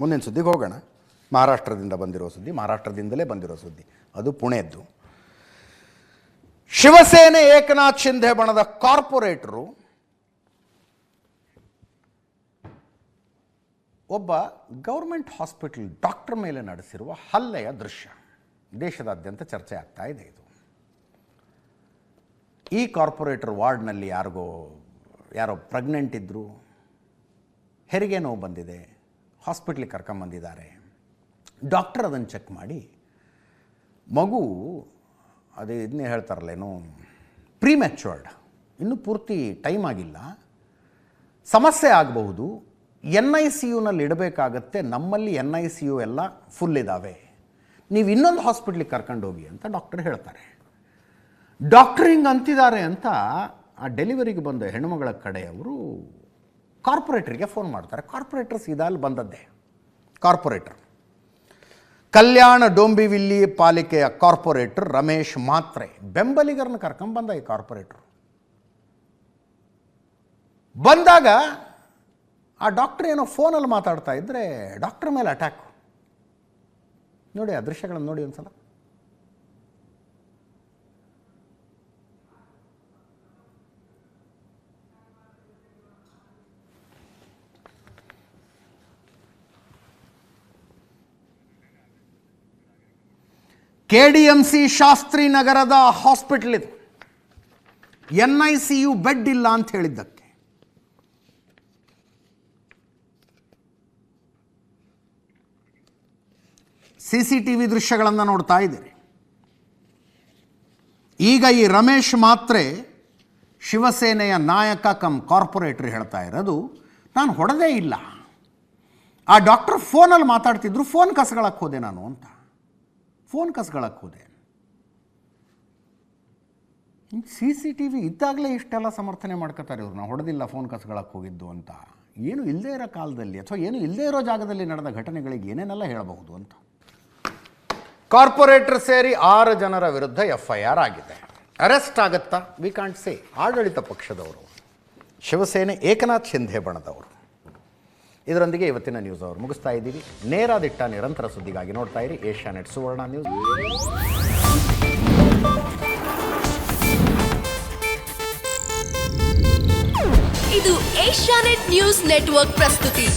ಮುಂದಿನ ಸುದ್ದಿಗೆ ಹೋಗೋಣ. ಮಹಾರಾಷ್ಟ್ರದಿಂದ ಬಂದಿರೋ ಸುದ್ದಿ, ಮಹಾರಾಷ್ಟ್ರದಿಂದಲೇ ಬಂದಿರೋ ಸುದ್ದಿ, ಅದು ಪುಣೆದ್ದು. ಶಿವಸೇನೆ ಏಕನಾಥ್ ಶಿಂಧೆ ಬಣದ ಕಾರ್ಪೊರೇಟರು ಒಬ್ಬ ಗೌರ್ಮೆಂಟ್ ಹಾಸ್ಪಿಟಲ್ ಡಾಕ್ಟರ್ ಮೇಲೆ ನಡೆಸಿರುವ ಹಲ್ಲೆಯ ದೃಶ್ಯ ದೇಶದಾದ್ಯಂತ ಚರ್ಚೆ ಆಗ್ತಾ ಇದೆ. ಇದು ಈ ಕಾರ್ಪೊರೇಟರ್ ವಾರ್ಡ್ನಲ್ಲಿ ಯಾರೋ ಪ್ರೆಗ್ನೆಂಟ್ ಇದ್ದರು, ಹೆರಿಗೆ ನೋವು ಬಂದಿದೆ, ಹಾಸ್ಪಿಟ್ಲಿಗೆ ಕರ್ಕೊಂಬಂದಿದ್ದಾರೆ. ಡಾಕ್ಟರ್ ಅದನ್ನು ಚೆಕ್ ಮಾಡಿ ಮಗು ಅದೇ ಇದನ್ನೇ ಹೇಳ್ತಾರಲ್ಲೇನು ಪ್ರೀಮ್ಯಾಚುರ್ಡ್, ಇನ್ನೂ ಪೂರ್ತಿ ಟೈಮ್ ಆಗಿಲ್ಲ, ಸಮಸ್ಯೆ ಆಗಬಹುದು, NICUನಲ್ಲಿ ಇಡಬೇಕಾಗತ್ತೆ, ನಮ್ಮಲ್ಲಿ NICU ಎಲ್ಲ ಫುಲ್ ಇದ್ದಾವೆ, ನೀವು ಇನ್ನೊಂದು ಹಾಸ್ಪಿಟ್ಲಿಗೆ ಕರ್ಕೊಂಡೋಗಿ ಅಂತ ಡಾಕ್ಟರ್ ಹೇಳ್ತಾರೆ. ಡಾಕ್ಟರ್ ಹಿಂಗೆ ಅಂತಿದ್ದಾರೆ ಅಂತ ಆ ಡೆಲಿವರಿಗೆ ಬಂದ ಹೆಣ್ಣುಮಗಳ ಕಡೆಯವರು ಕಾರ್ಪೊರೇಟರಿಗೆ ಫೋನ್ ಮಾಡ್ತಾರೆ. ಕಾರ್ಪೊರೇಟರ್ ಸೀದಾ ಅಲ್ಲಿ ಬಂದದ್ದೇ. ಕಾರ್ಪೊರೇಟರ್ ಕಲ್ಯಾಣ ಡೋಂಬಿವಿಲ್ಲಿ ಪಾಲಿಕೆಯ ಕಾರ್ಪೊರೇಟರ್ ರಮೇಶ್ ಮಾತ್ರೆ ಬೆಂಬಲಿಗರನ್ನ ಕರ್ಕೊಂಬಂದ. ಈ ಕಾರ್ಪೊರೇಟರ್ ಬಂದಾಗ ಆ ಡಾಕ್ಟರ್ ಏನೋ ಫೋನಲ್ಲಿ ಮಾತಾಡ್ತಾ ಇದ್ದರೆ ಡಾಕ್ಟರ್ ಮೇಲೆ ಅಟ್ಯಾಕ್. ನೋಡಿ ಆ ದೃಶ್ಯಗಳನ್ನು ನೋಡಿ ಒಂದ್ಸಲ. KDMC ಶಾಸ್ತ್ರಿ ನಗರದ ಹಾಸ್ಪಿಟಲ್ ಇದು. NICU ಬೆಡ್ ಇಲ್ಲ ಅಂತ ಹೇಳಿದ್ದಕ್ಕೆ CCTV ದೃಶ್ಯಗಳನ್ನು ನೋಡ್ತಾ ಇದ್ದೀರಿ. ಈಗ ಈ ರಮೇಶ್ ಮಾತ್ರೆ ಶಿವಸೇನೆಯ ನಾಯಕ ಕಮ್ ಕಾರ್ಪೊರೇಟರ್ ಹೇಳ್ತಾ ಇರೋದು, ನಾನು ಹೊಡೆದೇ ಇಲ್ಲ, ಆ ಡಾಕ್ಟರ್ ಫೋನಲ್ಲಿ ಮಾತಾಡ್ತಿದ್ರು, ಫೋನ್ ಕಸ್ಗಳಕ್ಕೆ ಹೋದೆ ನಾನು ಅಂತ. ಫೋನ್ ಕಸ್ಗಳಕ್ಕೆ ಹೋದೆ. CCTV ಇದ್ದಾಗಲೇ ಇಷ್ಟೆಲ್ಲ ಸಮರ್ಥನೆ ಮಾಡ್ಕೋತಾರೆ ಇವ್ರು, ನಾವು ಹೊಡೆದಿಲ್ಲ, ಫೋನ್ ಕಸ್ಗಳಕ್ಕೆ ಹೋಗಿದ್ದು ಅಂತ. ಏನು ಇಲ್ಲದೇ ಇರೋ ಕಾಲದಲ್ಲಿ ಅಥವಾ ಏನು ಇಲ್ಲದೇ ಇರೋ ಜಾಗದಲ್ಲಿ ನಡೆದ ಘಟನೆಗಳಿಗೆ ಏನೇನೆಲ್ಲ ಹೇಳಬಹುದು ಅಂತ. ಕಾರ್ಪೊರೇಟರ್ ಸೇರಿ 6 ಜನರ ವಿರುದ್ಧ FIR ಆಗಿದೆ. ಅರೆಸ್ಟ್ ಆಗುತ್ತಾ? We can't say. ಆಡಳಿತ ಪಕ್ಷದವರು, ಶಿವಸೇನೆ ಏಕನಾಥ್ ಶಿಂಧೆ ಬಣದವರು. ಇದರೊಂದಿಗೆ ಇವತ್ತಿನ ನ್ಯೂಸ್ ಅವರು ಮುಗಿಸ್ತಾ ಇದ್ದೀವಿ. ನೇರ ದಿಟ್ಟ ನಿರಂತರ ಸುದ್ದಿಗಾಗಿ ನೋಡ್ತಾ ಇರಿ ಏಷ್ಯಾನೆಟ್ ಸುವರ್ಣ ನ್ಯೂಸ್. ಇದು ಏಷ್ಯಾನೆಟ್ ನ್ಯೂಸ್ ನೆಟ್ವರ್ಕ್ ಪ್ರಸ್ತುತಿ.